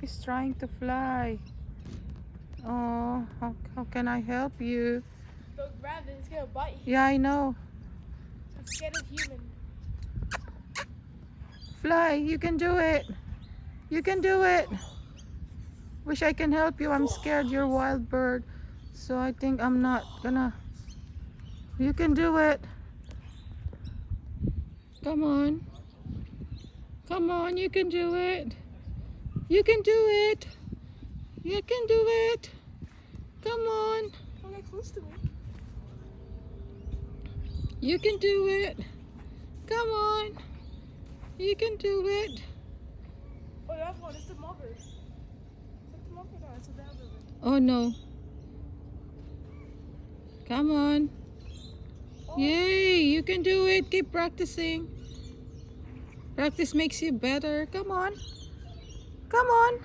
He's trying to fly. Oh, how can I help you? Don't grab it, it's gonna bite you. Yeah, I know. I'm scared of human. Fly, you can do it. You can do it. Wish I can help you. I'm scared you're a wild bird. So I think I'm not gonna. You can do it. Come on. Come on, you can do it. You can do it. You can do it. Come on. Don't get close to me. You can do it. Come on. You can do it. Oh, that one, it's the mother. Is that the mother? No, it's the other one. Oh no. Come on. Oh. Yay, you can do it. Keep practicing. Practice makes you better. Come on. Come on.